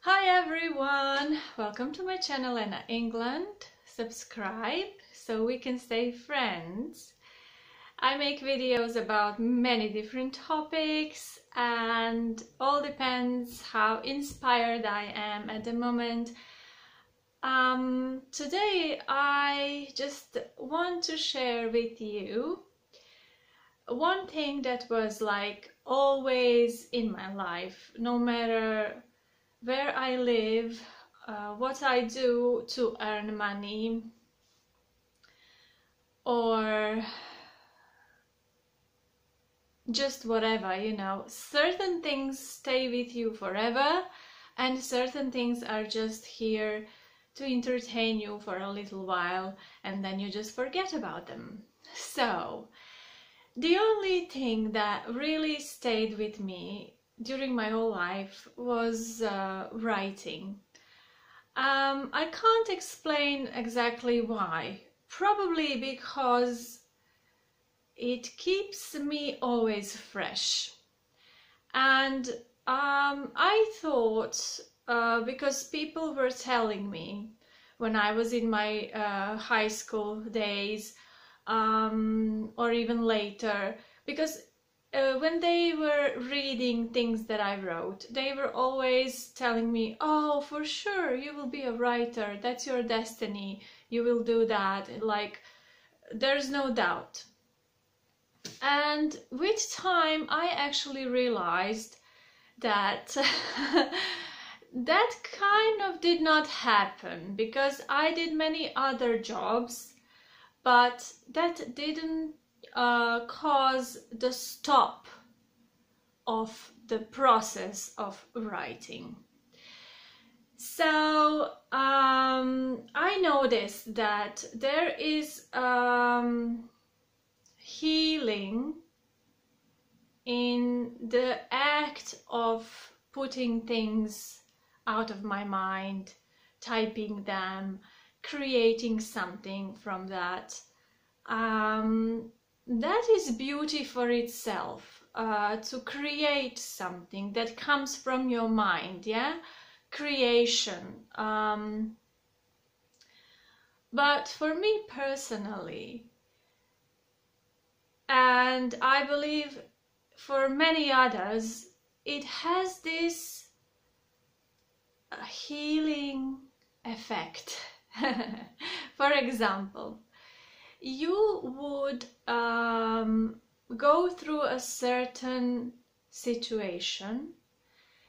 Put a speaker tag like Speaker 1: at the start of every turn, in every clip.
Speaker 1: Hi everyone! Welcome to my channel Ena England. Subscribe so we can stay friends. I make videos about many different topics and all depends how inspired I am at the moment. Today I just want to share with you one thing that was like always in my life, no matter where I live, what I do to earn money, or just whatever, you know. Certain things stay with you forever and certain things are just here to entertain you for a little while and then you just forget about them. So the only thing that really stayed with me during my whole life was writing. I can't explain exactly why. Probably because it keeps me always fresh. And I thought, because people were telling me when I was in my high school days, or even later, because when they were reading things that I wrote, they were always telling me, oh, for sure, you will be a writer, that's your destiny, you will do that, like, there's no doubt. And with time, I actually realized that that kind of did not happen, because I did many other jobs, but that didn't cause the stop of the process of writing. So I noticed that there is healing in the act of putting things out of my mind, typing them, creating something from that. That is beauty for itself, to create something that comes from your mind, yeah? Creation. But for me personally, and I believe for many others, it has this healing effect. For example, you would go through a certain situation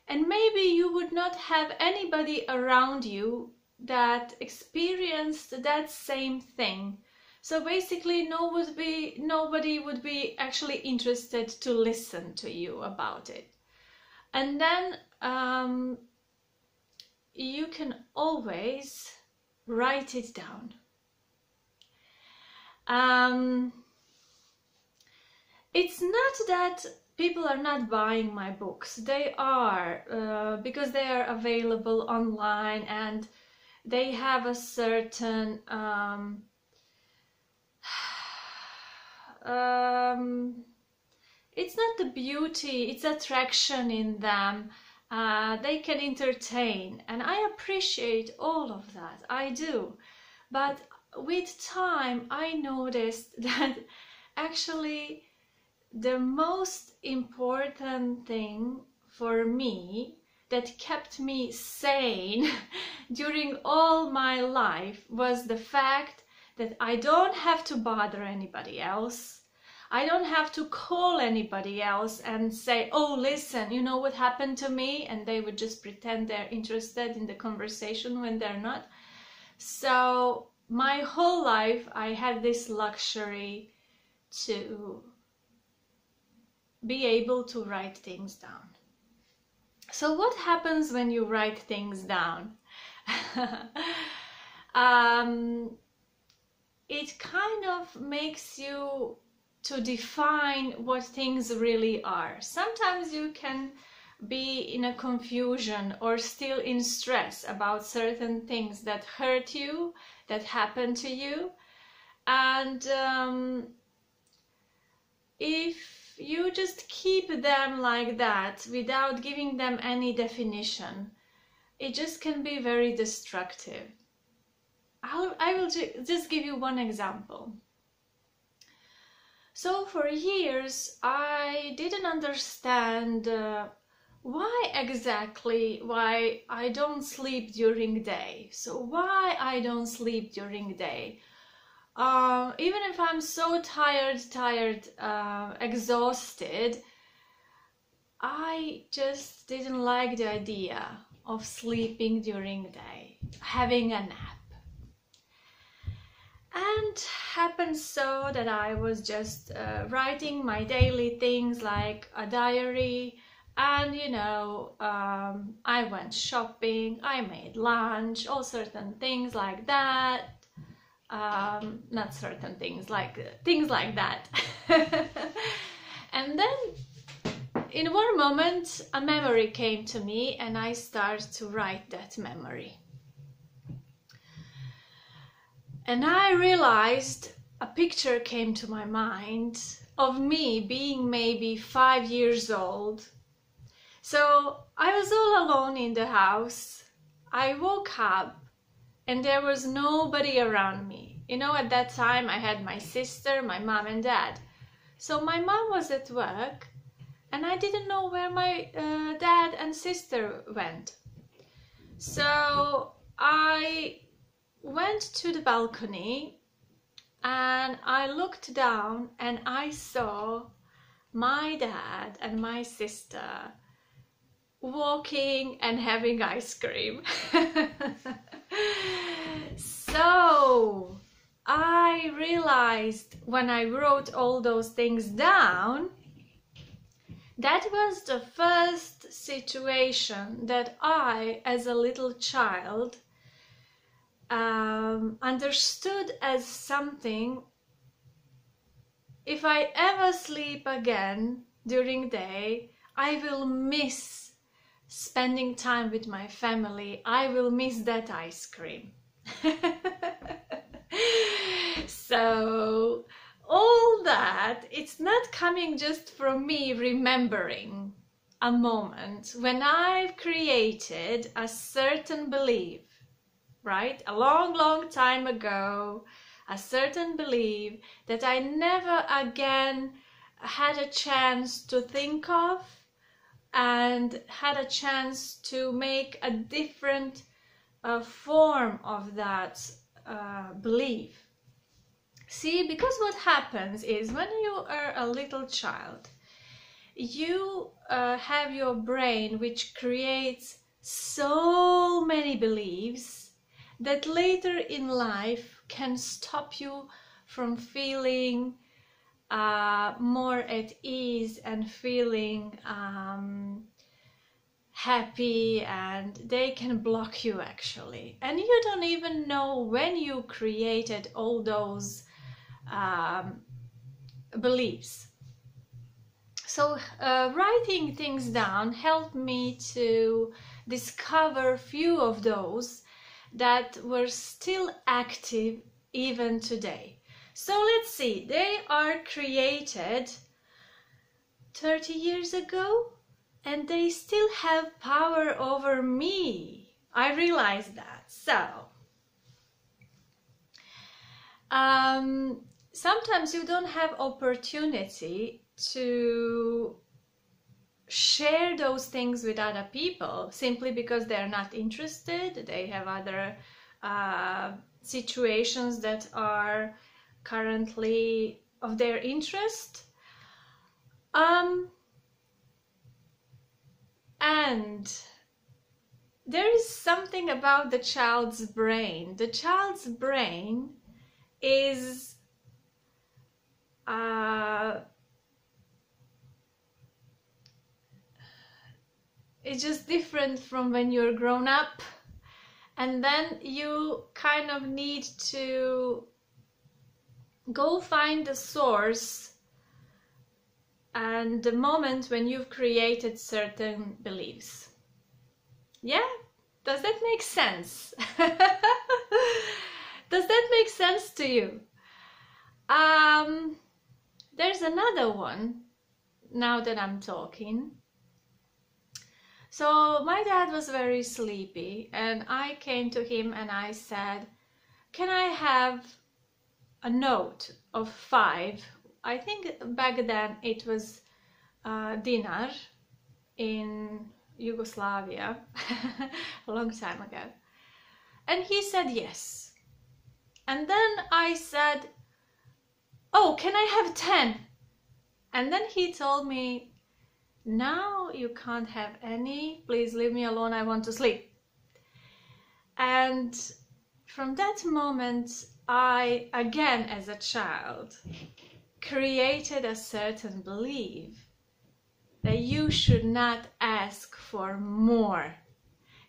Speaker 1: and maybe you would not have anybody around you that experienced that same thing. So basically nobody would be actually interested to listen to you about it. And then you can always write it down. It's not that people are not buying my books. They are, because they are available online and they have a certain it's not the beauty, it's attraction in them. They can entertain and I appreciate all of that, I do. But with time I noticed that actually the most important thing for me that kept me sane during all my life was the fact that I don't have to bother anybody else. I don't have to call anybody else and say, oh, listen, you know what happened to me? And they would just pretend they're interested in the conversation when they're not. So my whole life I had this luxury to be able to write things down. So what happens when you write things down? It kind of makes you to define what things really are. Sometimes you can be in a confusion or still in stress about certain things that hurt you, that happen to you, and if you just keep them like that without giving them any definition, it just can be very destructive. I will just give you one example. So for years I didn't understand why I don't sleep during day. So why I don't sleep during day? Even if I'm so tired, exhausted, I just didn't like the idea of sleeping during the day, having a nap. And happened so that I was just writing my daily things like a diary, and you know, I went shopping, I made lunch, all certain things like that. Not certain things like that. And then in one moment a memory came to me and I started to write that memory. And I realized a picture came to my mind of me being maybe 5 years old. So I was all alone in the house. I woke up and there was nobody around me. You know, at that time I had my sister, my mom and dad. So my mom was at work and I didn't know where my dad and sister went. So I went to the balcony and I looked down and I saw my dad and my sister walking and having ice cream. So I realized when I wrote all those things down, that was the first situation that I, as a little child, understood as something: if I ever sleep again during the day, I will miss spending time with my family. I will miss that ice cream. So all that, it's not coming just from me remembering a moment when I've created a certain belief, right? A long time ago, a certain belief that I never again had a chance to think of and had a chance to make a different form of that belief. See, because what happens is when you are a little child, you have your brain which creates so many beliefs that later in life can stop you from feeling more at ease and feeling happy, and they can block you actually. And you don't even know when you created all those beliefs. So writing things down helped me to discover few of those that were still active even today. So let's see, they are created 30 years ago and they still have power over me. I realized that. So sometimes you don't have opportunity to share those things with other people simply because they're not interested. They have other situations that are currently of their interest. And there is something about the child's brain. The child's brain is it's just different from when you're grown up, and then you kind of need to go find the source and the moment when you've created certain beliefs. Yeah? Does that make sense? Does that make sense to you? There's another one now that I'm talking. So my dad was very sleepy, and I came to him and I said, can I have a note of 5? I think back then it was dinar in Yugoslavia, a long time ago. And he said yes. And then I said, oh, can I have 10? And then he told me, now you can't have any, please leave me alone, I want to sleep. And from that moment, I, again as a child, created a certain belief that you should not ask for more.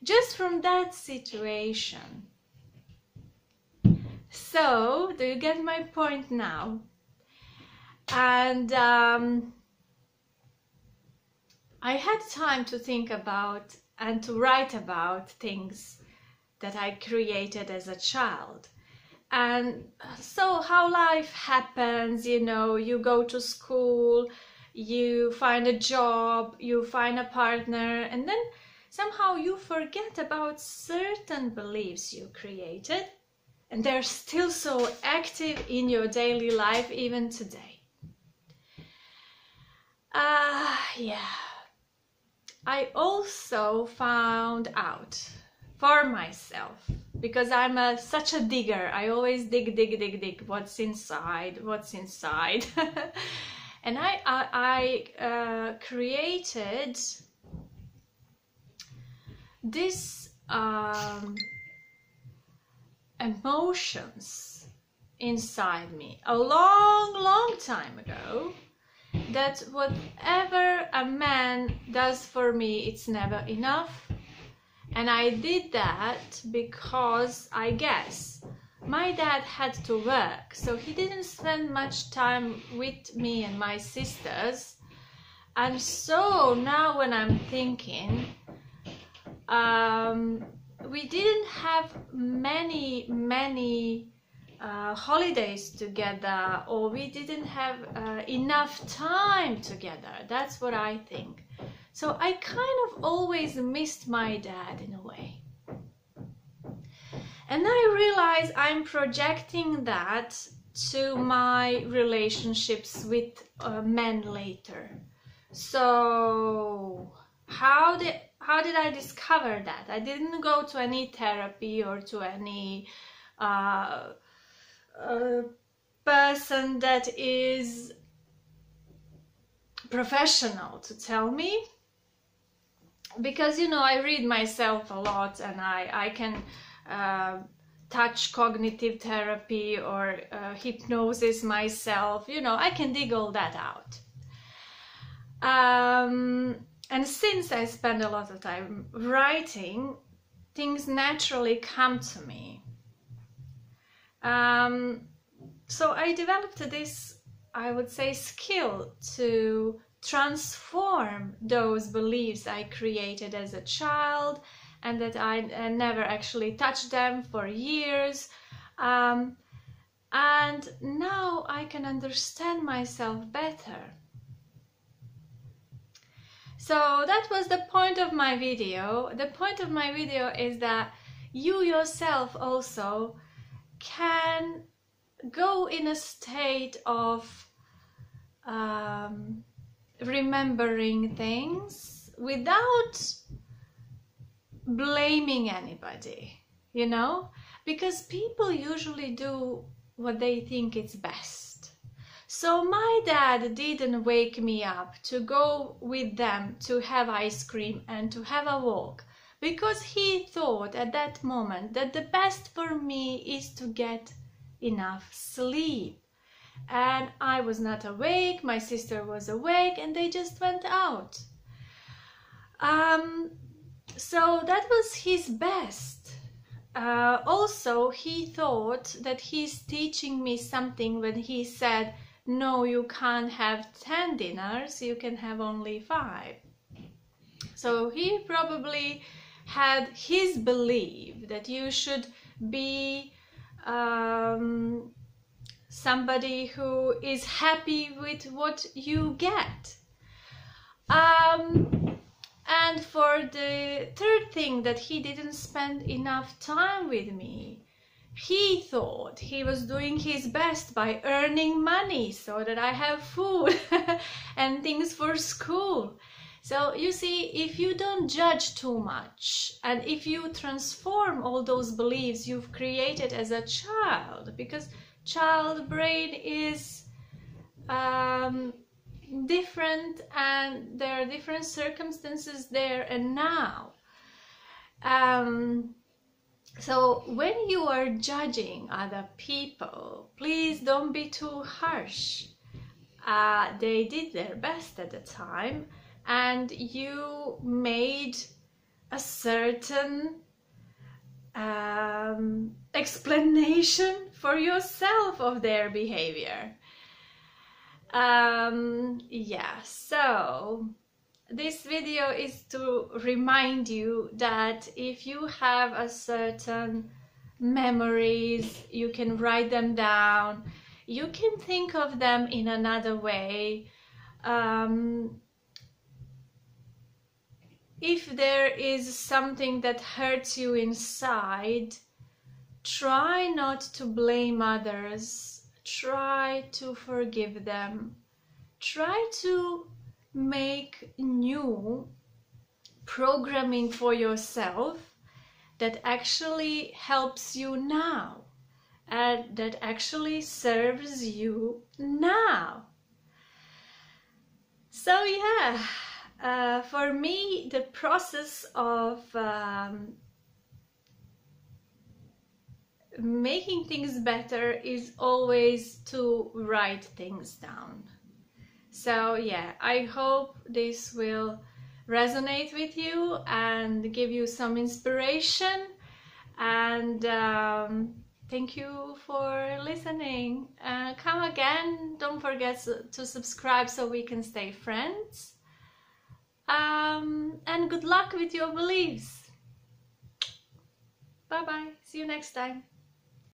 Speaker 1: Just from that situation. So, do you get my point now? And I had time to think about and to write about things that I created as a child. And so how life happens, you know, you go to school, you find a job, you find a partner, and then somehow you forget about certain beliefs you created, and they're still so active in your daily life even today. Yeah. I also found out for myself, because I'm such a digger, I always dig, what's inside, and I created this emotions inside me a long time ago, that whatever a man does for me, it's never enough. And I did that because, I guess, my dad had to work, so he didn't spend much time with me and my sisters. And so now when I'm thinking, we didn't have many holidays together, or we didn't have enough time together. That's what I think. So I kind of always missed my dad in a way. And I realize I'm projecting that to my relationships with men later. So how did I discover that? I didn't go to any therapy or to any person that is professional to tell me, because, you know, I read myself a lot, and I can touch cognitive therapy or hypnosis myself, you know, I can dig all that out. And since I spend a lot of time writing, things naturally come to me. So I developed this, I would say, skill to transform those beliefs I created as a child, and that I never actually touched them for years. And now I can understand myself better. So that was the point of my video. The point of my video is that you yourself also can go in a state of remembering things without blaming anybody, you know, because people usually do what they think is best. So my dad didn't wake me up to go with them to have ice cream and to have a walk, because he thought at that moment that the best for me is to get enough sleep. And I was not awake, my sister was awake, and they just went out. So that was his best. Also, he thought that he's teaching me something when he said, no, you can't have 10 dinners, you can have only 5. So he probably had his belief that you should be somebody who is happy with what you get. And for the third thing, that he didn't spend enough time with me. He thought he was doing his best by earning money so that I have food and things for school. So you see, if you don't judge too much, and if you transform all those beliefs you've created as a child, because child brain is different, and there are different circumstances there and now. So when you are judging other people, please don't be too harsh. They did their best at the time, and you made a certain explanation for yourself of their behavior. Yeah, so this video is to remind you that if you have a certain memories, you can write them down, you can think of them in another way. If there is something that hurts you inside, try not to blame others, try to forgive them, try to make new programming for yourself that actually helps you now and that actually serves you now. So yeah, for me, the process of making things better is always to write things down. So yeah, I hope this will resonate with you and give you some inspiration, and thank you for listening. Come again, don't forget to subscribe so we can stay friends, and good luck with your beliefs. Bye bye, see you next time.